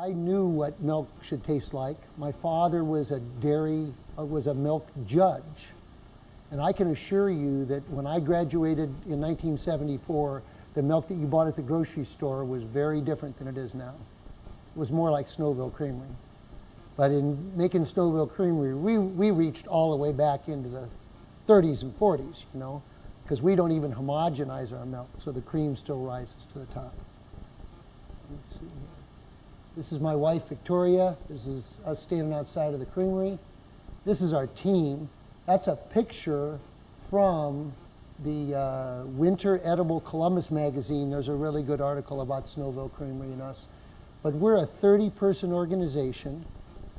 I knew what milk should taste like. My father was a milk judge. And I can assure you that when I graduated in 1974, the milk that you bought at the grocery store was very different than it is now. It was more like Snowville Creamery. But in making Snowville Creamery, we reached all the way back into the 30s and 40s, you know, because we don't even homogenize our milk, so the cream still rises to the top. Let's see here. This is my wife, Victoria. This is us standing outside of the creamery. This is our team. That's a picture from the Winter Edible Columbus magazine. There's a really good article about Snowville Creamery and us. But we're a 30-person organization.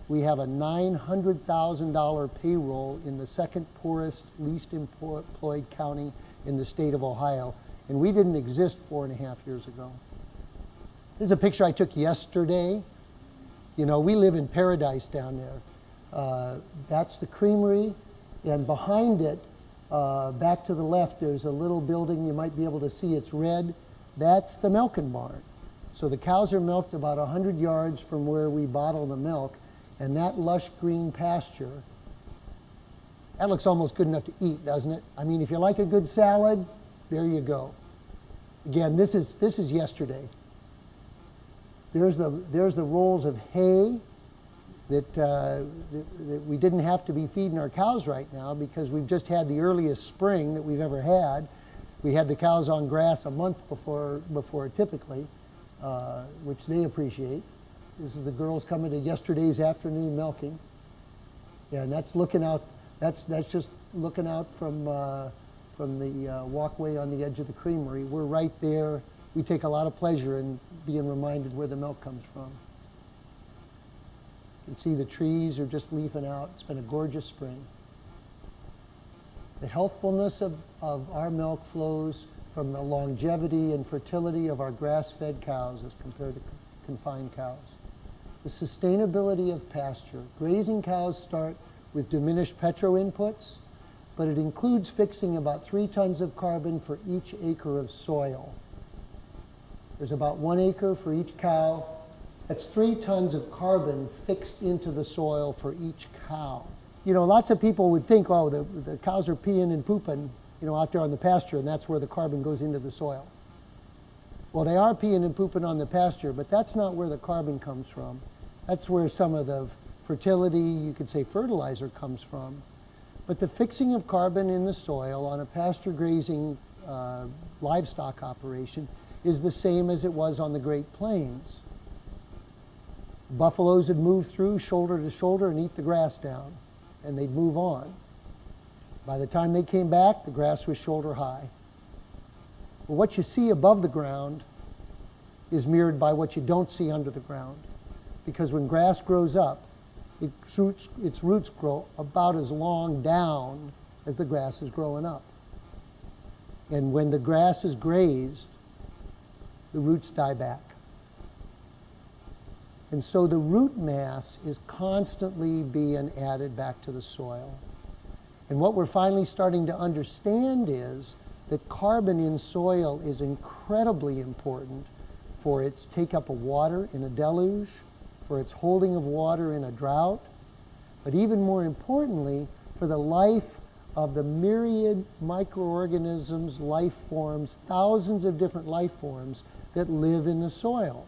We have a $900,000 payroll in the second poorest, least employed county in the state of Ohio. And we didn't exist 4.5 years ago. This is a picture I took yesterday. You know, we live in paradise down there. That's the creamery. And behind it, back to the left, there's a little building. You might be able to see it's red. That's the milking barn. So the cows are milked about 100 yards from where we bottle the milk. And that lush green pasture, that looks almost good enough to eat, doesn't it? I mean, if you like a good salad, there you go. Again, this is yesterday. There's the rolls of hay that we didn't have to be feeding our cows right now because we've just had the earliest spring that we've ever had. We had the cows on grass a month before typically, which they appreciate. This is the girls coming to yesterday's afternoon milking. Yeah, and that's looking out. That's just looking out from the walkway on the edge of the creamery. We're right there. We take a lot of pleasure in being reminded where the milk comes from. You can see the trees are just leafing out. It's been a gorgeous spring. The healthfulness of our milk flows from the longevity and fertility of our grass-fed cows as compared to confined cows. The sustainability of pasture. Grazing cows start with diminished petro inputs, but it includes fixing about 3 tons of carbon for each acre of soil. There's about 1 acre for each cow. That's 3 tons of carbon fixed into the soil for each cow. You know, lots of people would think, oh, the cows are peeing and pooping, you know, out there on the pasture, and that's where the carbon goes into the soil. Well, they are peeing and pooping on the pasture, but that's not where the carbon comes from. That's where some of the fertility, you could say fertilizer, comes from. But the fixing of carbon in the soil on a pasture grazing livestock operation is the same as it was on the Great Plains. Buffaloes would move through shoulder to shoulder and eat the grass down, and they'd move on. By the time they came back, the grass was shoulder high. But what you see above the ground is mirrored by what you don't see under the ground. Because when grass grows up, its roots grow about as long down as the grass is growing up. And when the grass is grazed, the roots die back. And so the root mass is constantly being added back to the soil. And what we're finally starting to understand is that carbon in soil is incredibly important for its take-up of water in a deluge, for its holding of water in a drought, but even more importantly, for the life of the myriad microorganisms, life forms, thousands of different life forms that live in the soil.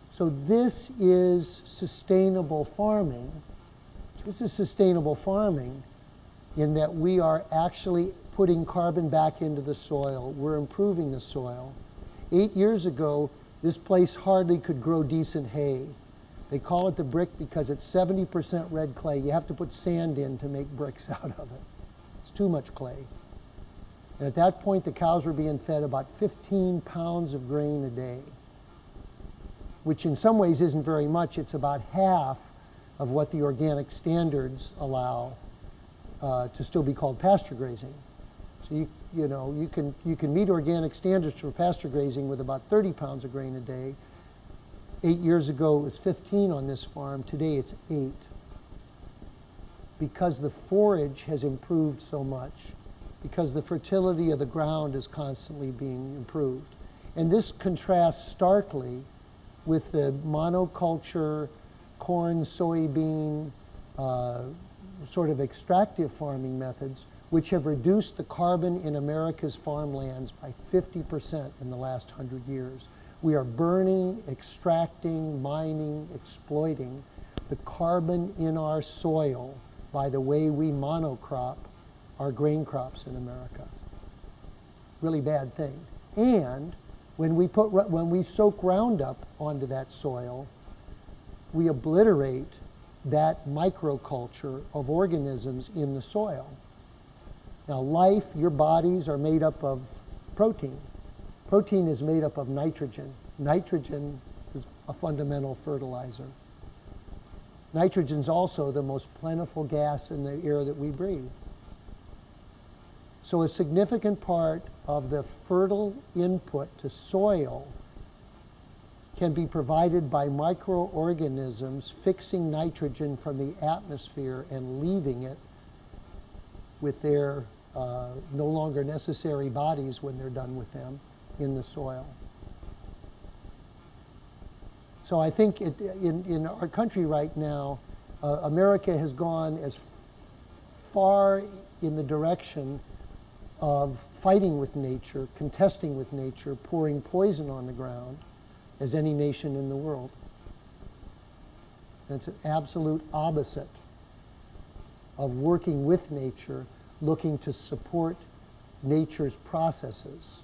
So this is sustainable farming. This is sustainable farming in that we are actually putting carbon back into the soil. We're improving the soil. 8 years ago, this place hardly could grow decent hay. They call it the brick because it's 70% red clay. You have to put sand in to make bricks out of it. It's too much clay. And at that point, the cows were being fed about 15 pounds of grain a day, which in some ways isn't very much. It's about half of what the organic standards allow to still be called pasture grazing. So you can meet organic standards for pasture grazing with about 30 pounds of grain a day. 8 years ago, it was 15 on this farm. Today, it's 8. Because the forage has improved so much, because the fertility of the ground is constantly being improved. And this contrasts starkly with the monoculture, corn, soybean, sort of extractive farming methods, which have reduced the carbon in America's farmlands by 50% in the last 100 years. We are burning, extracting, mining, exploiting the carbon in our soil by the way we monocrop our grain crops in America. Really bad thing. And when we soak Roundup onto that soil, we obliterate that microculture of organisms in the soil. Now, life, your bodies are made up of protein. Protein is made up of nitrogen. Nitrogen is a fundamental fertilizer. Nitrogen is also the most plentiful gas in the air that we breathe. So a significant part of the fertile input to soil can be provided by microorganisms fixing nitrogen from the atmosphere and leaving it with their no longer necessary bodies when they're done with them in the soil. So I think in our country right now, America has gone as far in the direction of fighting with nature, contesting with nature, pouring poison on the ground as any nation in the world. And it's an absolute opposite of working with nature, looking to support nature's processes.